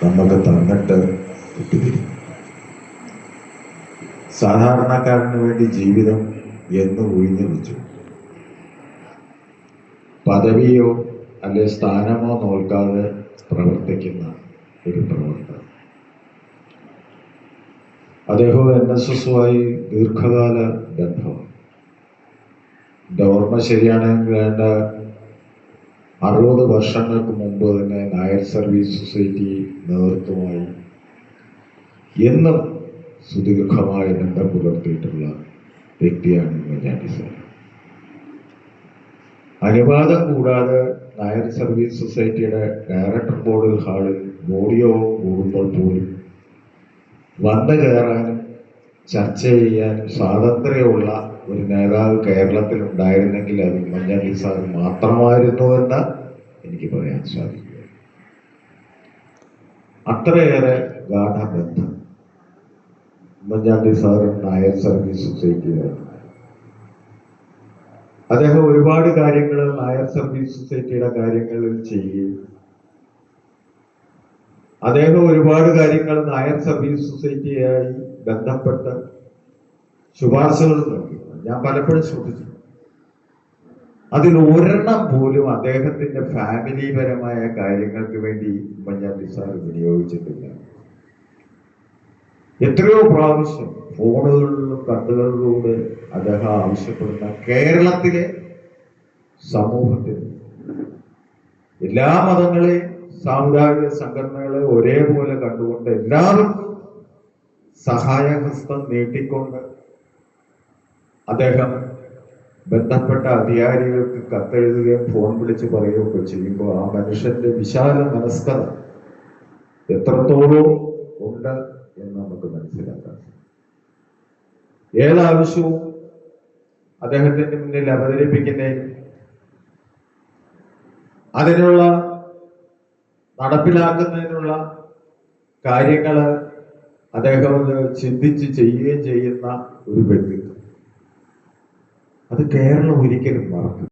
നമുക്ക് തന്നിട്ട് കിട്ടിയിരുന്നു. സാധാരണക്കാരന് വേണ്ടി ജീവിതം എന്ന് ഒഴിഞ്ഞു വെച്ചു. പദവിയോ അല്ലെ സ്ഥാനമോ നോക്കാതെ പ്രവർത്തിക്കുന്ന ഒരു പ്രവർത്തനം. അദ്ദേഹം NSSുമായി ദീർഘകാല ബന്ധമാണ്. എൻ്റെ ഓർമ്മ ശരിയാണെങ്കിൽ വേണ്ട 60 വർഷങ്ങൾക്ക് മുമ്പ് തന്നെ നായർ സർവീസ് സൊസൈറ്റി നേതൃത്വമായി എന്നും സുദീർഘമായ ബന്ധം പുലർത്തിയിട്ടുള്ള വ്യക്തിയാണ് ഉമ്മൻചാണ്ടി സാർ. അനുവാദം കൂടാതെ നായർ സർവീസ് സൊസൈറ്റിയുടെ ഡയറക്ടർ ബോർഡ് ഹാളിൽ ബോഡിയോഗം കൂടുമ്പോൾ പോലും വന്നു കയറാനും ചർച്ച ചെയ്യാനും സ്വാതന്ത്ര്യമുള്ള ഒരു നേതാവ് കേരളത്തിൽ ഉണ്ടായിരുന്നെങ്കിൽ അത് ഉമ്മൻചാണ്ടി സാർ മാത്രമായിരുന്നുവെന്ന് എനിക്ക് പറയാൻ സാധിക്കുക. അത്രയേറെ ഗാഠബന്ധം ഉമ്മൻചാണ്ടി സാറും നായർ സർവീസ് സൊസൈറ്റിയാണ്. അദ്ദേഹം ഒരുപാട് കാര്യങ്ങൾ നായർ സർവീസ് സൊസൈറ്റിയുടെ കാര്യങ്ങളിൽ ചെയ്യുകയും അദ്ദേഹം ഒരുപാട് കാര്യങ്ങൾ നായർ സർവീസ് സൊസൈറ്റിയായി ബന്ധപ്പെട്ട് ശുപാർശകൾ നൽകി. ഞാൻ പലപ്പോഴും ശ്രദ്ധിച്ചു. അതിൽ ഒരെണ്ണം പോലും അദ്ദേഹത്തിന്റെ ഫാമിലിപരമായ കാര്യങ്ങൾക്ക് വേണ്ടി ഉമ്മൻചാണ്ടി സാർ വിനിയോഗിച്ചിട്ടില്ല. എത്രയോ പ്രാവശ്യം ഫോണുകളിലും കത്തുകളിലൂടെ അദ്ദേഹം ആവശ്യപ്പെടുന്ന കേരളത്തിലെ സമൂഹത്തിൽ എല്ലാ മതങ്ങളെയും സാമുദായിക സംഘടനകളെ ഒരേപോലെ കണ്ടുകൊണ്ട് എല്ലാവർക്കും സഹായഹസ്തം നീട്ടിക്കൊണ്ട് അദ്ദേഹം ബന്ധപ്പെട്ട അധികാരികൾക്ക് കത്തെഴുതുകയും ഫോൺ വിളിച്ച് പറയുകയൊക്കെ ചെയ്യുമ്പോൾ ആ മനുഷ്യന്റെ വിശാല മനസ്കത എത്രത്തോളം ഉണ്ട് എന്ന് നമുക്ക് മനസ്സിലാക്കാം. ഏതാവശ്യവും അദ്ദേഹത്തിന്റെ മുന്നിൽ അവതരിപ്പിക്കുന്നതിനും അതിനുള്ള നടപ്പിലാക്കുന്നതിനുള്ള കാര്യങ്ങൾ അദ്ദേഹം അത് ചിന്തിച്ച് ചെയ്യുകയും ചെയ്യുന്ന ഒരു വ്യക്തിത്വം. അത് കേരളം ഒരിക്കലും മറക്കും.